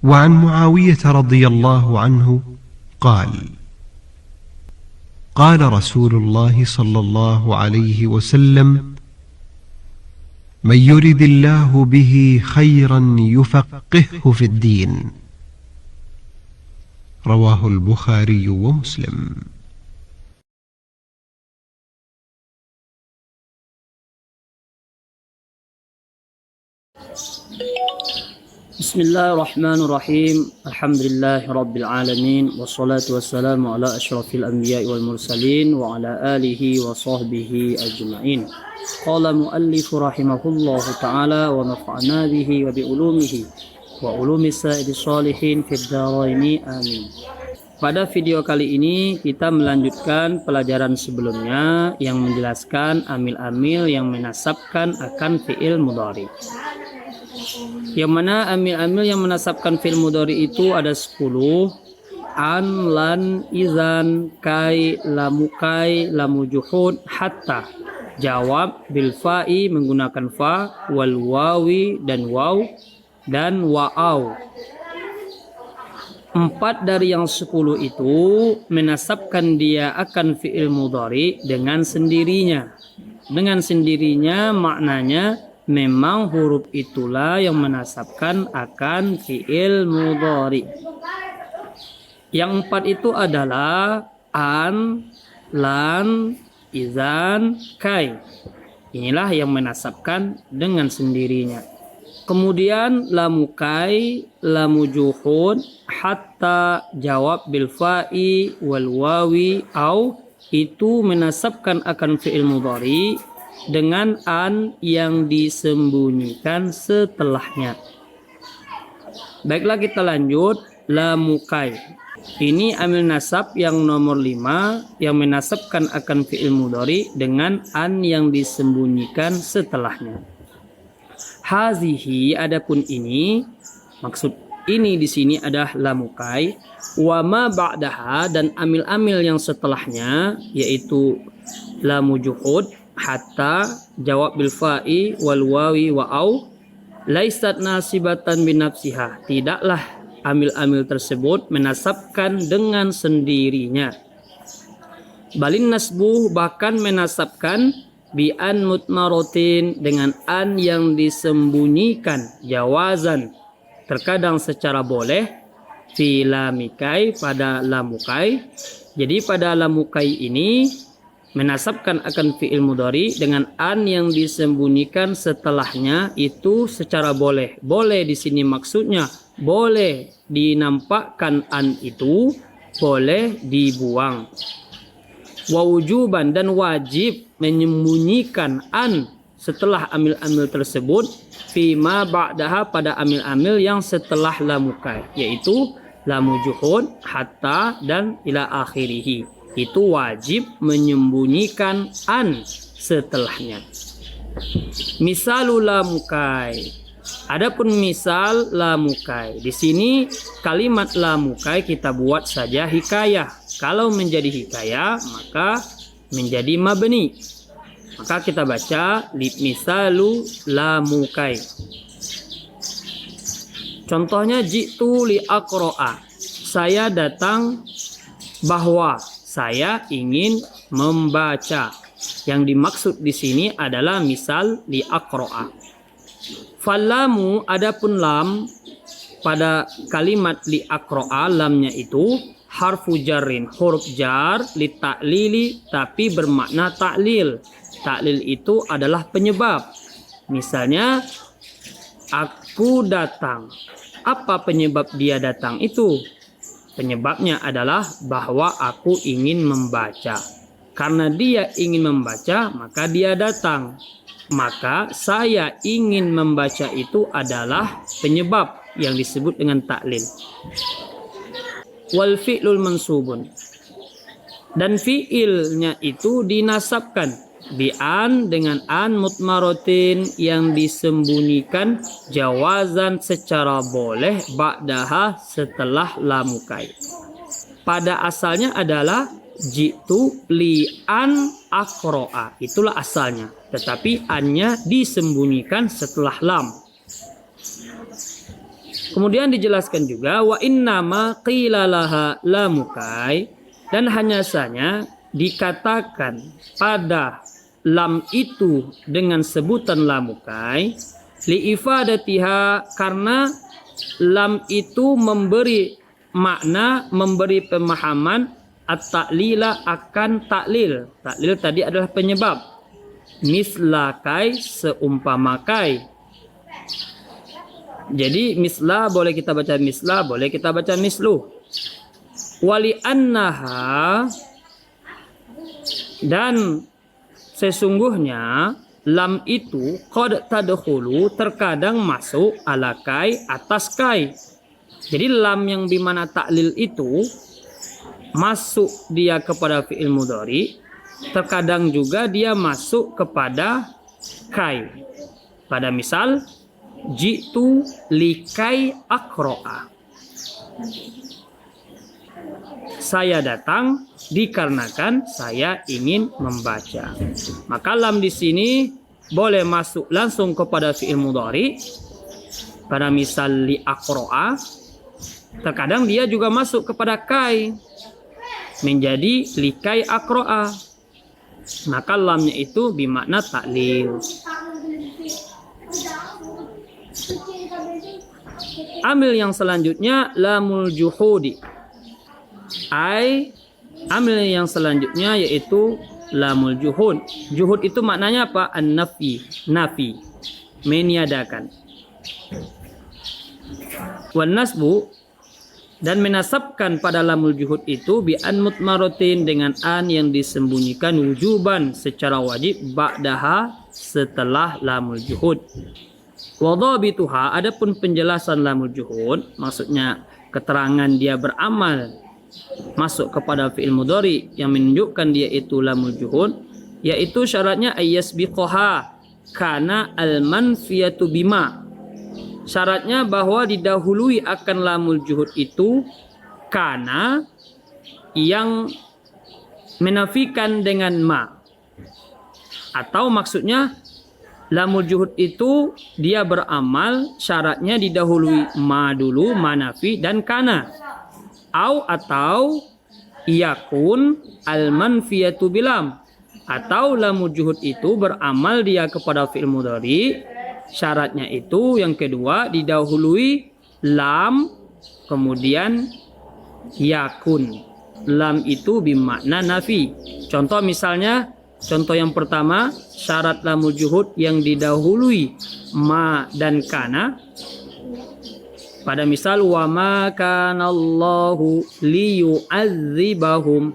وعن معاوية رضي الله عنه قال: قال رسول الله صلى الله عليه وسلم: من يرد الله به خيرا يفقهه في الدين. رواه البخاري ومسلم. بسم الله الرحمن الرحيم. الحمد لله رب العالمين، والصلاة والسلام على أشرف الأنبياء والمرسلين وعلى آله وصحبه أجمعين. قال مؤلف رحمه الله تعالى: ونفعنا به وبعلومه وعلوم السائر الصالحين في الدارين آمين. Pada video kali ini kita melanjutkan pelajaran sebelumnya yang menjelaskan amil-amil yang menasabkan akan fi'il mudhari. Yang mana amil-amil yang menasabkan fi'il mudhari itu ada 10: an, lan, izan, kai, lamukai, lamujuhud, hatta. Jawab bil fa'i menggunakan fa, wal wawi dan waw, dan wa'au. 4 dari yang 10 itu menasabkan dia akan fi'il mudhari dengan sendirinya. Dengan sendirinya maknanya memang huruf itulah yang menasabkan akan fi'il mudhari. Yang 4 itu adalah an, lan, izan, kai. Inilah yang menasabkan dengan sendirinya. Kemudian lamukai, lamujuhud, hatta, jawab bil fa'i wal wawi au, itu menasabkan akan fi'il mudhari dengan an yang disembunyikan setelahnya. Baiklah, kita lanjut. Lamukai. Ini amil nasab yang nomor 5 yang menasabkan akan fi'il mudhari dengan an yang disembunyikan setelahnya. Hazihi, adapun ini, maksud ini di sini adalah lamukai, wa ma ba'daha, dan amil-amil yang setelahnya yaitu lamujuhud, hatta, jawab bil fa'i wal wawi wa au, laisat nasibatan binafsiha, tidaklah amil-amil tersebut menasabkan dengan sendirinya. Balin nasbuh, bahkan menasabkan bi an mutmarotin, dengan an yang disembunyikan, jawazan, terkadang secara boleh, fi lamikai, pada lamukai. Jadi pada lamukai ini menasabkan akan fi'il mudhari dengan an yang disembunyikan setelahnya itu secara boleh. Boleh di sini maksudnya boleh dinampakkan an itu, boleh dibuang. Wa wujuban, dan wajib menyembunyikan an setelah amil-amil tersebut, fima ba'daha, pada amil-amil yang setelah lamukai, yaitu lamujuhud, hatta, dan ila akhirihi. Itu wajib menyembunyikan an setelahnya. Misalul lamukai. Adapun misal lamukai, di sini kalimat lamukai kita buat saja hikayah. Kalau menjadi hikayah maka menjadi mabni. Maka kita baca misalu lamukai. Contohnya jitu li aqra'a. Saya datang bahwa saya ingin membaca. Yang dimaksud di sini adalah misal li aqra'a. Falamu, adapun lam pada kalimat li aqra'a, lamnya itu harfu jarrin, huruf jar, li ta'lili, tapi bermakna ta'lil. Ta'lil itu adalah penyebab. Misalnya, aku datang. Apa penyebab dia datang itu? Penyebabnya adalah bahwa aku ingin membaca. Karena dia ingin membaca, maka dia datang. Maka saya ingin membaca itu adalah penyebab yang disebut dengan ta'lil. Wal fi'lul mansubun, dan fi'ilnya itu dinasabkan bi'an, dengan an mutmarotin yang disembunyikan, jawazan secara boleh, ba'daha setelah lamukai. Pada asalnya adalah jitu li an aqra'a, itulah asalnya, tetapi annya disembunyikan setelah lam. Kemudian dijelaskan juga wa innama qila laha lamukai, dan hanya saja dikatakan pada lam itu dengan sebutan lamukai li ifadatiha, karena lam itu memberi makna, memberi pemahaman at-ta'lila akan taklil. Taklil tadi adalah penyebab. Mislakai, seumpama kai. Jadi misla boleh kita baca misla, boleh kita baca mislu. Wali annaha, dan sesungguhnya lam itu qad tadkhulu, terkadang masuk ala kai, atas kai. Jadi lam yang dimana taklil itu masuk dia kepada fi'il mudhari, terkadang juga dia masuk kepada kai. Pada misal jitu likai akro'a, saya datang dikarenakan saya ingin membaca. Maka lam di sini boleh masuk langsung kepada fi'il mudhari. Pada misal li akro'a, terkadang dia juga masuk kepada kai menjadi likai akro'a. Maka lamnya itu bermakna taklil. Amil yang selanjutnya lamul juhudi. Amil yang selanjutnya yaitu lamul juhud. Juhud itu maknanya apa? An-nafi, nafi, meniadakan. Wan nasbu, dan menasabkan pada lamul juhud itu bi an mutmaratin, dengan an yang disembunyikan wujuban secara wajib, ba'daha, setelah lamul juhud. Wa dhabituha, adapun penjelasan lamul juhud, maksudnya keterangan dia beramal masuk kepada fi'il mudhari yang menunjukkan dia itu lamul juhud, yaitu syaratnya ayyasbiqaha kana al-manfiyatu bima. Syaratnya bahwa didahului akan lamul juhud itu kana yang menafikan dengan ma. Atau maksudnya lamul juhud itu dia beramal syaratnya didahului ma dulu, manafi dan kana. Atau yakun al-manfiyatu bilam, atau lamul juhud itu beramal dia kepada fi'il mudhari, syaratnya itu yang kedua didahului lam kemudian yakun. Lam itu bermakna nafi. Contoh misalnya, contoh yang pertama, syarat lamul juhud yang didahului ma dan kana. Pada misal wa ma kanallahu liyu'adzibahum,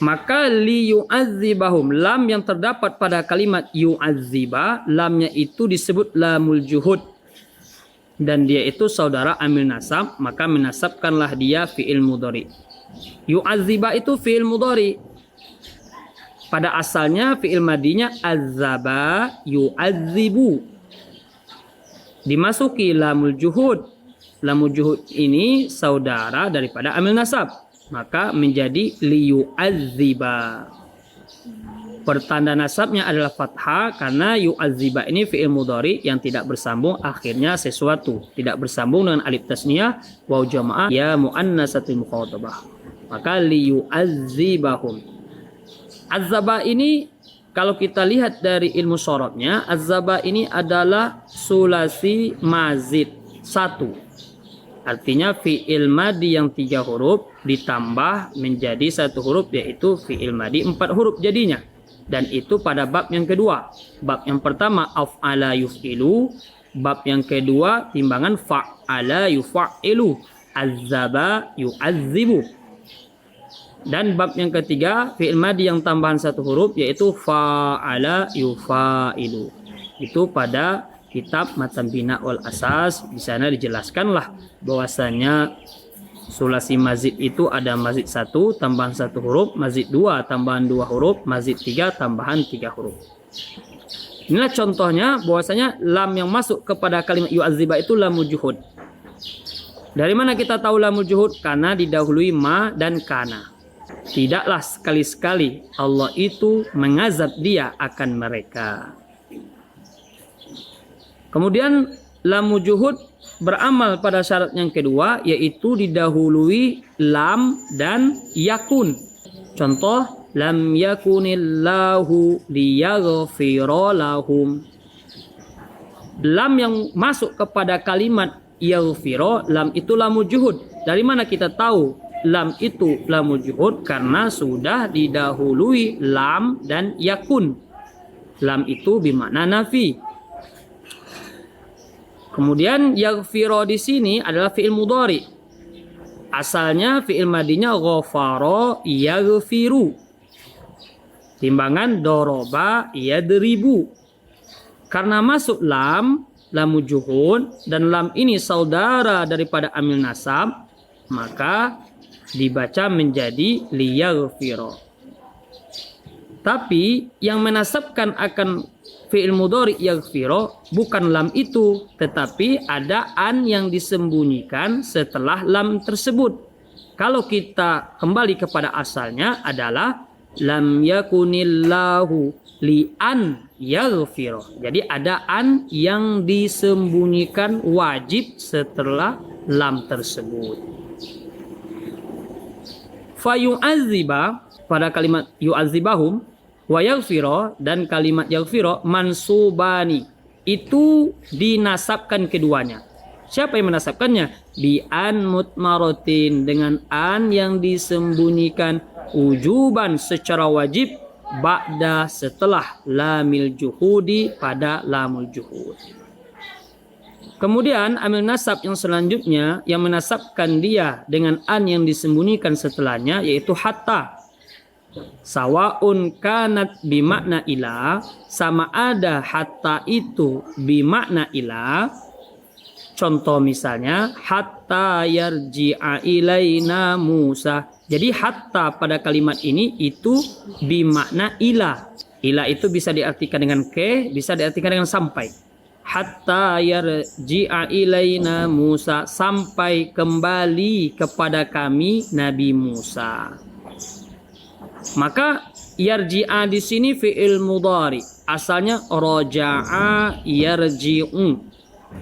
maka liyu'adzibahum, lam yang terdapat pada kalimat yu'adziba, lamnya itu disebut lamul juhud, dan dia itu saudara amil nasab, maka menasabkanlah dia fi'il mudhari. Yu'adziba itu fi'il mudhari, pada asalnya fi'il madinya azzaba yu'adzibu, dimasuki lamul juhud. Lamul juhud ini saudara daripada amil nasab, maka menjadi liyu'adziba. Pertanda nasabnya adalah fathah karena yu'adziba ini fi'il mudhari yang tidak bersambung akhirnya sesuatu, tidak bersambung dengan alif tasniyah, waw jamaah, ya muannatsatul mukhatabah. Maka liyu'adzibahum. Azzaba ini kalau kita lihat dari ilmu sorobnya, azzaba ini adalah sulasi mazid 1. Artinya fi'il madi yang 3 huruf ditambah menjadi 1 huruf, yaitu fi'il madi 4 huruf jadinya. Dan itu pada bab yang kedua. Bab yang pertama af'ala yuf'ilu, bab yang kedua timbangan fa'ala yuf'ilu, azzaba yu'azzibu. Dan bab yang ketiga fi'il madi yang tambahan 1 huruf yaitu fa'ala yufa'ilu. Itu pada kitab Matan Bina wal Asas. Di sana dijelaskanlah bahwasanya sulasi mazid itu ada mazid 1 tambahan 1 huruf, mazid 2 tambahan 2 huruf, mazid 3 tambahan 3 huruf. Inilah contohnya bahwasanya lam yang masuk kepada kalimat yu'adziba itu lamul juhud. Dari mana kita tahu lamul juhud? Karena didahului ma dan kana. Tidaklah sekali-sekali Allah itu mengazab dia akan mereka. Kemudian lamul juhud beramal pada syarat yang kedua, yaitu didahului lam dan yakun. Contoh, lam yakunillahu liyaghfira lahum. Lam yang masuk kepada kalimat yaghfira, lam itu lamul juhud. Dari mana kita tahu lam itu lamul juhud? Karena sudah didahului lam dan yakun. Lam itu bermakna nafi. Kemudian yaghfira di sini adalah fi'il mudhari. Asalnya fi'il madinya ghafara yaghfiru. Timbangan doroba yadribu. Karena masuk lam, lamul juhud, dan lam ini saudara daripada amil nasab, maka dibaca menjadi liyaghfira. Tapi yang menasabkan akan fi'il mudhari yaghfira bukan lam itu, tetapi ada an yang disembunyikan setelah lam tersebut. Kalau kita kembali kepada asalnya adalah lam yakunillahu li an yaghfira. Jadi ada an yang disembunyikan wajib setelah lam tersebut. Fa yu'adziba, pada kalimat yu'adzibahum, wa yaghfira, dan kalimat yaghfira mansubani, itu dinasabkan keduanya. Siapa yang menasabkannya? Bi an mutmaratin, dengan an yang disembunyikan wujuban secara wajib, ba'da setelah lamil juhudi, pada lamul juhud. Kemudian amil nasab yang selanjutnya yang menasabkan dia dengan an yang disembunyikan setelahnya, yaitu hatta. Sawaun kanat bimakna ila, sama ada hatta itu bimakna ila. Contoh misalnya hatta yarji'a ilaina Musa. Jadi hatta pada kalimat ini itu bimakna ila. Ila itu bisa diartikan dengan ke, bisa diartikan dengan sampai. Hatta yarji'a ilaina Musa, sampai kembali kepada kami Nabi Musa. Maka yarji'a di sini fi'il mudhari, asalnya raja'a yarji'u,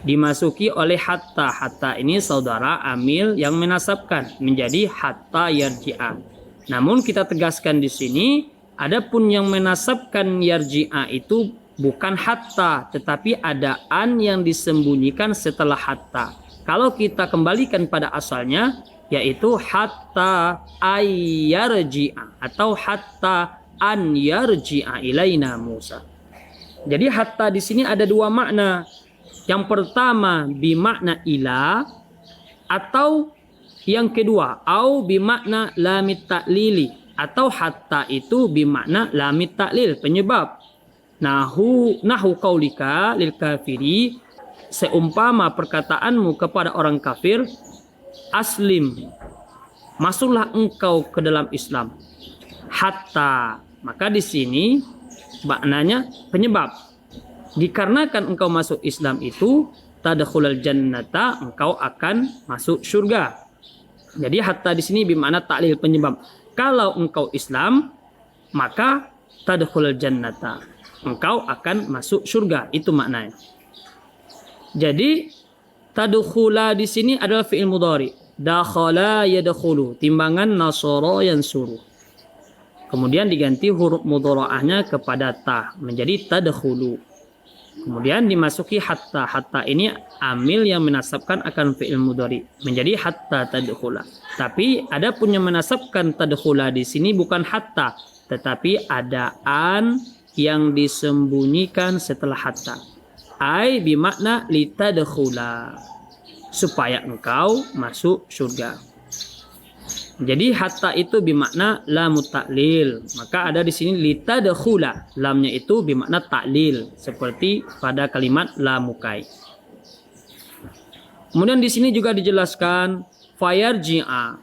dimasuki oleh hatta. Hatta ini saudara amil yang menasabkan menjadi hatta yarji'a. Namun kita tegaskan di sini, adapun yang menasabkan yarji'a itu bukan hatta, tetapi ada an yang disembunyikan setelah hatta. Kalau kita kembalikan pada asalnya, yaitu hatta ayyarji'a atau hatta an yarji'a ilaina Musa. Jadi hatta di sini ada dua makna. Yang pertama bimakna ila, atau yang kedua au bimakna lamit ta'lili, atau hatta itu bimakna lamit ta'lil, penyebab. Nahu qaulika lil kafiri, seumpama perkataanmu kepada orang kafir, aslim, masuklah engkau ke dalam Islam. Hatta, maka di sini maknanya penyebab. Dikarenakan engkau masuk Islam itu, tadkhulul jannata, engkau akan masuk surga. Jadi hatta di sini bermakna ta'lil, penyebab. Kalau engkau Islam, maka tadkhulul jannata, engkau akan masuk surga, itu maknanya. Jadi tadkhula di sini adalah fi'il mudhari. Dakhala yadkhulu, timbangan nasara yansuru. Kemudian diganti huruf mudhara'ahnya kepada ta, menjadi tadkhulu. Kemudian dimasuki hatta. Hatta ini amil yang menasabkan akan fi'il mudhari, menjadi hatta tadkhula. Tapi ada pun yang menasabkan tadkhula di sini bukan hatta, tetapi ada an yang disembunyikan setelah hatta. Ai bimakna litadkhula, supaya engkau masuk surga. Jadi hatta itu bimakna lamut ta'lil, maka ada di sini litadkhula, lamnya itu bimakna ta'lil, seperti pada kalimat lamukai. Kemudian di sini juga dijelaskan fayarji'a,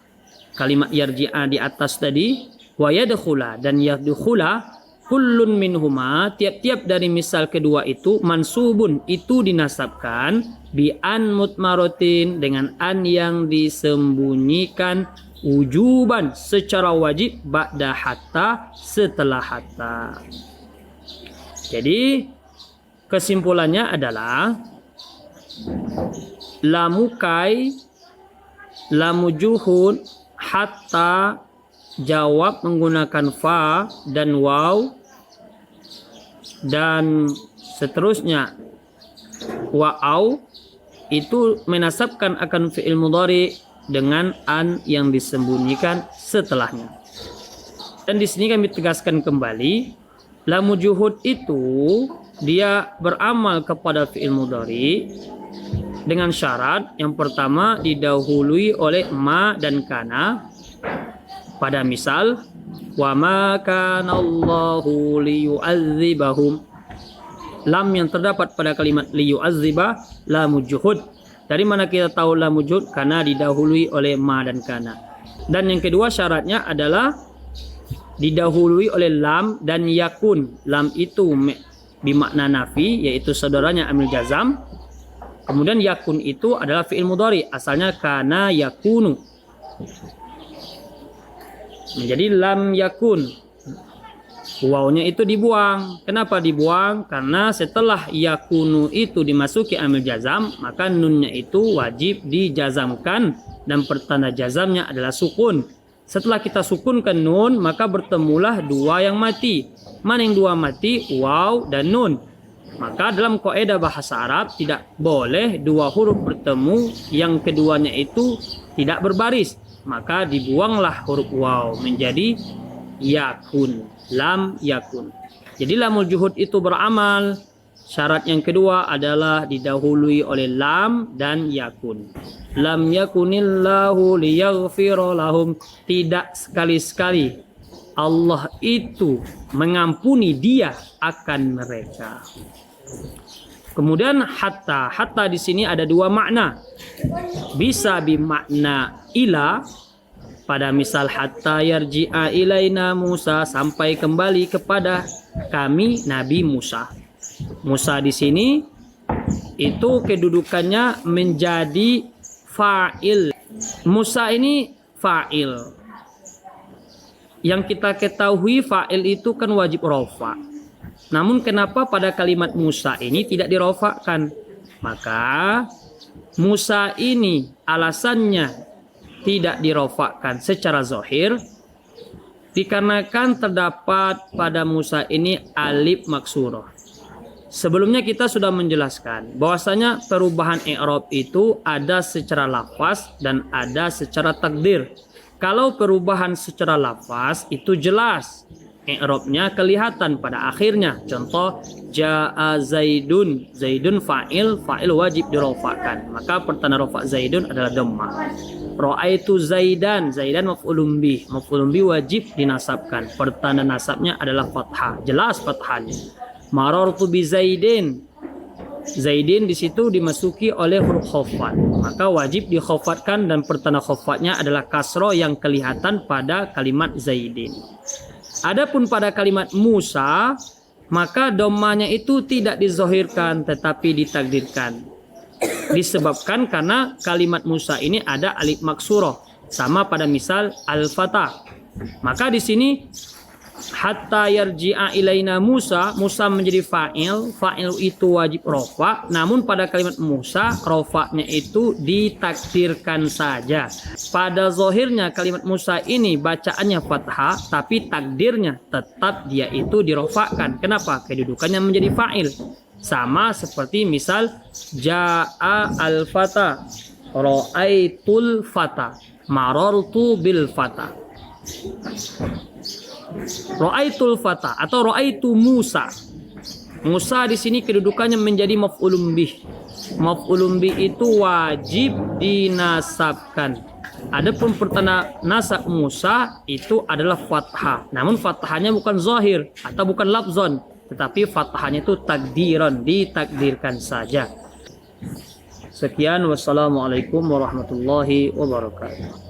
kalimat yarji'a di atas tadi, wa yadkhula dan yadkhula, kullun minhuma, tiap-tiap dari misal kedua itu mansubun, itu dinasabkan bi an mutmaratin, dengan an yang disembunyikan wujuban secara wajib, ba'da hatta, setelah hatta. Jadi kesimpulannya adalah lamukai, lamujuhud, hatta, jawab menggunakan fa dan waw, dan seterusnya wa'au, itu menasabkan akan fi'il mudhari dengan an yang disembunyikan setelahnya. Dan di sini kami tegaskan kembali, lamu juhud itu dia beramal kepada fi'il mudhari dengan syarat yang pertama didahului oleh ma dan kana. Pada misal, wa ma kana Allahu liyu'adzibahum, lam yang terdapat pada kalimat liyu'adziba lamu juhud. Dari mana kita tahu lamu juhud? Karena didahului oleh ma dan kana. Dan yang kedua syaratnya adalah didahului oleh lam dan yakun. Lam itu bimakna nafi, yaitu saudaranya amil jazam. Kemudian yakun itu adalah fi'il mudhari, asalnya kana yakunu. Menjadi lam yakun. Wawnya itu dibuang. Kenapa dibuang? Karena setelah yakunu itu dimasuki amil jazam, maka nunnya itu wajib dijazamkan dan pertanda jazamnya adalah sukun. Setelah kita sukunkan nun, maka bertemulah dua yang mati. Mana yang dua mati? Waw dan nun. Maka dalam kaidah bahasa Arab tidak boleh dua huruf bertemu yang keduanya itu tidak berbaris. Maka dibuanglah huruf waw menjadi yakun, lam yakun. Jadi lamul juhud itu beramal. Syarat yang kedua adalah didahului oleh lam dan yakun. Lam yakunillahu liyaghfira lahum, tidak sekali-sekali Allah itu mengampuni dia akan mereka. Kemudian hatta, hatta di sini ada dua makna. Bisa bimakna ila, pada misal hatta yarji'a ilaina Musa, sampai kembali kepada kami Nabi Musa. Musa di sini itu kedudukannya menjadi fa'il. Musa ini fa'il. Yang kita ketahui fa'il itu kan wajib rofa. Namun kenapa pada kalimat Musa ini tidak dirofakkan? Maka Musa ini alasannya tidak dirofakkan secara zahir dikarenakan terdapat pada Musa ini alif maksurah. Sebelumnya kita sudah menjelaskan bahwasanya perubahan i'rab itu ada secara lafaz dan ada secara takdir. Kalau perubahan secara lafaz itu jelas, i'rabnya kelihatan pada akhirnya. Contoh, jaa zaidun, zaidun fa'il, fa'il wajib dirofakkan, maka pertanda rofa zaidun adalah dhammah. Ra'aitu zaidan, zaidan maf'ulun bih, maf'ulun bih wajib dinasabkan, pertanda nasabnya adalah fathah, jelas fathahnya. Marartu bi zaidin, zaidin di situ dimasuki oleh huruf khafat, maka wajib dikhafatkan dan pertanda khafatnya adalah kasroh yang kelihatan pada kalimat zaidin. Adapun pada kalimat Musa, maka dhammahnya itu tidak dizohirkan tetapi ditakdirkan. Disebabkan karena kalimat Musa ini ada alif maksurah, sama pada misal al-fatah. Maka di sini hatta yarji'a ilaina Musa, Musa menjadi fa'il, fa'il itu wajib rofa, namun pada kalimat Musa rofanya itu ditakdirkan saja. Pada zohirnya kalimat Musa ini bacaannya fathah, tapi takdirnya tetap dia itu dirofakan. Kenapa? Kedudukannya menjadi fa'il. Sama seperti misal ja'a al-fata, ra'aitul fata, marartu bil fata. Ra'aitul fata atau ra'aitu Musa. Musa di sini kedudukannya menjadi maf'ulun bih. Maf'ulun bih itu wajib dinasabkan. Adapun pertanda nasab Musa itu adalah fathah. Namun fathahnya bukan zahir atau bukan lafzon, tetapi fathahnya itu takdiran, ditakdirkan saja. Sekian, wassalamualaikum warahmatullahi wabarakatuh.